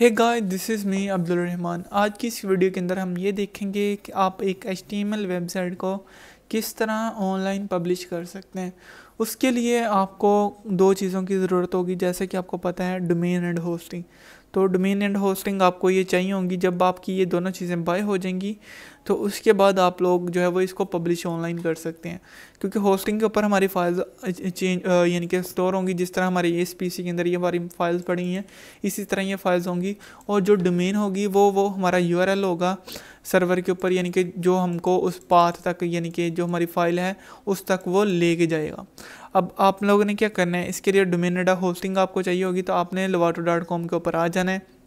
Hey guys, this is me Abdul Rahman. आज की इस वीडियो के अंदर हम ये देखेंगे कि आप एक HTML वेबसाइट को किस तरह ऑनलाइन पब्लिश कर सकते हैं। उसके लिए आपको दो चीज़ों की ज़रूरत होगी, जैसे कि आपको पता है डोमेन एंड होस्टिंग। तो डोमेन एंड होस्टिंग आपको ये चाहिए होंगी। जब आपकी ये दोनों चीज़ें बाय हो जाएंगी तो उसके बाद आप लोग जो है वो इसको पब्लिश ऑनलाइन कर सकते हैं, क्योंकि होस्टिंग के ऊपर हमारी फाइल्स चेंज यानी कि स्टोर होंगी। जिस तरह हमारे इस PC के अंदर ये हमारी फाइल्स पड़ी हैं, इसी तरह ये फाइल्स होंगी। और जो डोमेन होगी वो हमारा URL होगा सर्वर के ऊपर, यानी कि जो हमको उस पाथ तक, यानी कि जो हमारी फाइल है उस तक वो लेके जाएगा। अब आप लोगों ने क्या करना है, इसके लिए डोमेन एंड होस्टिंग आपको चाहिए होगी। तो आपने lovato.com के ऊपर आ जाना है,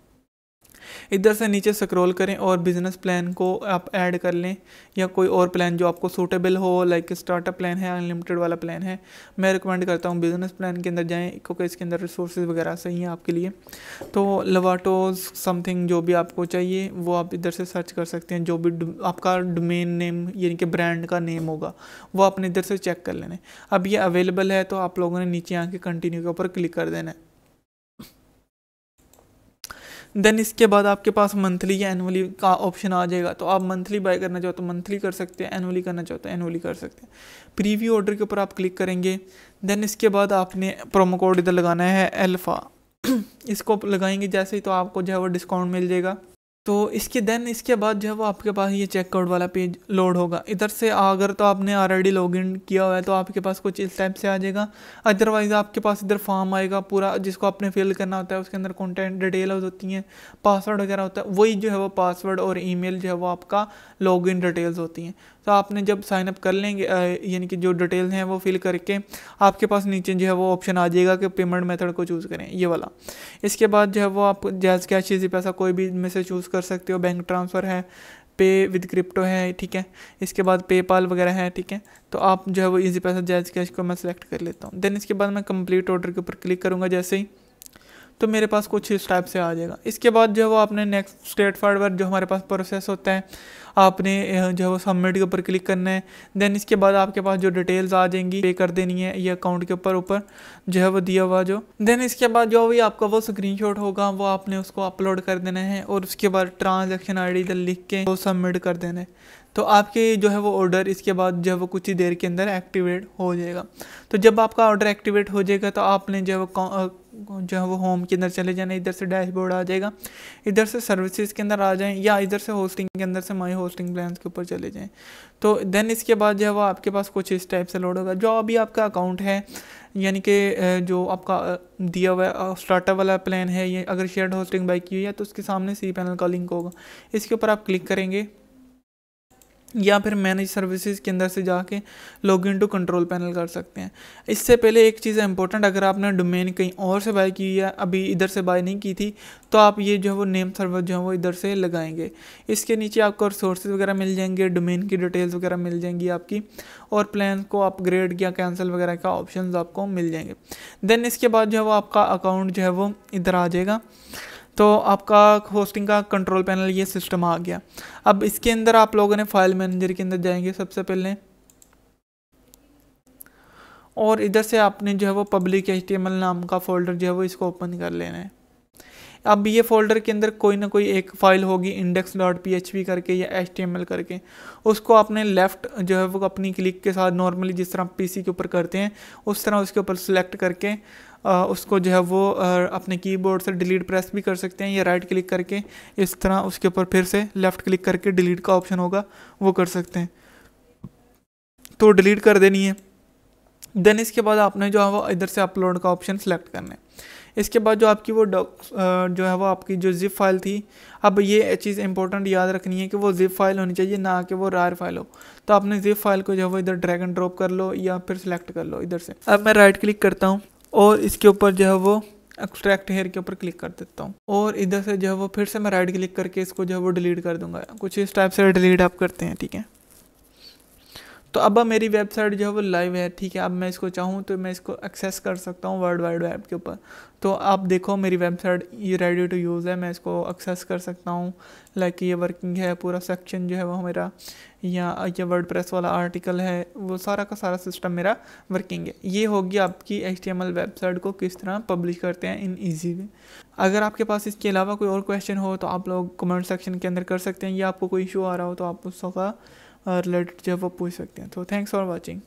इधर से नीचे स्क्रॉल करें और बिज़नेस प्लान को आप ऐड कर लें, या कोई और प्लान जो आपको सूटेबल हो, लाइक स्टार्टअप प्लान है, अनलिमिटेड वाला प्लान है। मैं रिकमेंड करता हूँ बिज़नेस प्लान के अंदर जाएं, क्योंकि इसके अंदर रिसोर्सेज वगैरह सही हैं आपके लिए। तो लवाटोज समथिंग जो भी आपको चाहिए वो आप इधर से सर्च कर सकते हैं। जो भी आपका डोमेन नेम यानी कि ब्रांड का नेम होगा वो आपने इधर से चेक कर लेना है। अब ये अवेलेबल है तो आप लोगों ने नीचे आके कंटिन्यू के ऊपर क्लिक कर देना है। देन इसके बाद आपके पास मंथली या एनुअली का ऑप्शन आ जाएगा। तो आप मंथली बाय करना चाहो तो मंथली कर सकते हैं, एनुअली करना चाहो तो एनुअली कर सकते हैं। प्रीव्यू ऑर्डर के ऊपर आप क्लिक करेंगे। देन इसके बाद आपने प्रोमो कोड इधर लगाना है अल्फ़ा इसको लगाएंगे जैसे ही तो आपको जो है वो डिस्काउंट मिल जाएगा। तो इसके बाद जो है वो आपके पास ये चेकआउट वाला पेज लोड होगा। इधर से अगर तो आपने ऑलरेडी लॉगिन किया हुआ है तो आपके पास कुछ इस टाइप से आ जाएगा। अदरवाइज़ आपके पास इधर फॉर्म आएगा पूरा, जिसको आपने फिल करना होता है। उसके अंदर कंटेंट डिटेल होती हैं, पासवर्ड वगैरह होता है। वही जो है वो पासवर्ड और ईमेल जो है वो आपका लॉगिन डिटेल्स होती हैं। तो आपने जब साइन अप कर लेंगे, यानी कि जो डिटेल्स हैं वो फिल करके आपके पास नीचे जो है वो ऑप्शन आ जाएगा कि पेमेंट मेथड को चूज़ करें, ये वाला। इसके बाद जो है वो आप जैज़ कैश इजी पैसा कोई भी में से चूज़ कर सकते हो। बैंक ट्रांसफ़र है, पे विद क्रिप्टो है, ठीक है। इसके बाद पेपाल वगैरह है, ठीक है। तो आप जो है वो इजी पैसा जैज़ कैश को मैं सेलेक्ट कर लेता हूँ। देन इसके बाद मैं कंप्लीट ऑर्डर के ऊपर क्लिक करूँगा जैसे ही, तो मेरे पास कुछ इस टाइप से आ जाएगा। इसके बाद जो है वो आपने नेक्स्ट स्टेट फॉरवर्ड जो हमारे पास प्रोसेस होता है, आपने जो है वो सबमिट के ऊपर क्लिक करना है। देन इसके बाद आपके पास जो डिटेल्स आ जाएंगी पे कर देनी है, ये अकाउंट के ऊपर जो है वो दिया हुआ जो। देन इसके बाद जो भी आपका वो स्क्रीनशॉट होगा वो आपने उसको अपलोड कर देना है, और उसके बाद ट्रांजैक्शन ID इधर लिख के वो सबमिट कर देना है। तो आपके जो है वो ऑर्डर इसके बाद जो है वो कुछ ही देर के अंदर एक्टिवेट हो जाएगा। तो जब आपका ऑर्डर एक्टिवेट हो जाएगा तो आपने जो है वो होम के अंदर चले जाना, इधर से डैशबोर्ड आ जाएगा। इधर से सर्विसेज के अंदर आ जाएं, या इधर से होस्टिंग के अंदर से माई होस्टिंग प्लान्स के ऊपर चले जाएं। तो देन इसके बाद जो है वो आपके पास कुछ इस टाइप से लोड होगा। जो अभी आपका अकाउंट है, यानी कि जो आपका दिया हुआ स्टार्टअप वाला प्लान है, ये अगर शेयर्ड होस्टिंग बाई की हुई है तो उसके सामने cPanel का लिंक होगा। इसके ऊपर आप क्लिक करेंगे, या फिर मैनेज सर्विसेज के अंदर से जाके log in to control panel कर सकते हैं। इससे पहले एक चीज़ इंपॉर्टेंट, अगर आपने डोमेन कहीं और से बाय की है, अभी इधर से बाय नहीं की थी, तो आप ये जो है वो नेम सर्वर जो है वो इधर से लगाएंगे। इसके नीचे आपको रिसोर्सेज वगैरह मिल जाएंगे, डोमेन की डिटेल्स वगैरह मिल जाएंगी आपकी, और प्लान को अपग्रेड या कैंसिल वगैरह का ऑप्शन आपको मिल जाएंगे। देन इसके बाद जो है वो आपका अकाउंट जो है वो इधर आ जाएगा। तो आपका होस्टिंग का कंट्रोल पैनल ये सिस्टम आ गया। अब इसके अंदर आप लोगों ने फाइल मैनेजर के अंदर जाएंगे सबसे पहले, और इधर से आपने जो है वो पब्लिक HTML नाम का फोल्डर जो है वो इसको ओपन कर लेना है। अब ये फोल्डर के अंदर कोई ना कोई एक फाइल होगी index.php करके या HTML करके, उसको आपने लेफ़्ट जो है वो अपनी क्लिक के साथ नॉर्मली जिस तरह PC के ऊपर करते हैं उस तरह उसके ऊपर सेलेक्ट करके उसको जो है वो अपने कीबोर्ड से डिलीट प्रेस भी कर सकते हैं, या राइट क्लिक करके इस तरह उसके ऊपर फिर से लेफ़्ट क्लिक करके डिलीट का ऑप्शन होगा वो कर सकते हैं। तो डिलीट कर देनी है। देन इसके बाद आपने जो है वो इधर से अपलोड का ऑप्शन सेलेक्ट करना है। इसके बाद जो आपकी वो जो है वो आपकी जो जिप फाइल थी, अब ये चीज़ इंपॉर्टेंट याद रखनी है कि वो जिप फाइल होनी चाहिए, ना कि वो रार फाइल हो। तो आपने जिप फाइल को जो है वो इधर ड्रैग एंड ड्रॉप कर लो, या फिर सिलेक्ट कर लो इधर से। अब मैं राइट क्लिक करता हूँ और इसके ऊपर जो है वो एक्सट्रैक्ट हेयर के ऊपर क्लिक कर देता हूँ, और इधर से जो है वो फिर से मैं राइट क्लिक करके इसको जो है वो डिलीट कर दूंगा। कुछ इस टाइप से डिलीट आप करते हैं, ठीक है। तो अब मेरी वेबसाइट जो है वो लाइव है, ठीक है। अब मैं इसको चाहूँ तो मैं इसको एक्सेस कर सकता हूँ वर्ल्ड वाइड वेब के ऊपर। तो आप देखो मेरी वेबसाइट ये रेडी टू यूज़ है, मैं इसको एक्सेस कर सकता हूँ। लाइक ये वर्किंग है, पूरा सेक्शन जो है वो मेरा, या ये वर्डप्रेस वाला आर्टिकल है, वो सारा का सारा सिस्टम मेरा वर्किंग है। ये होगी आपकी HTML वेबसाइट को किस तरह पब्लिश करते हैं इन ईजी वे। अगर आपके पास इसके अलावा कोई और क्वेश्चन हो तो आप लोग कमेंट सेक्शन के अंदर कर सकते हैं, या आपको कोई इशू आ रहा हो तो आप उसका रिलेटेड जो है वो पूछ सकते हैं। तो थैंक्स फॉर वॉचिंग।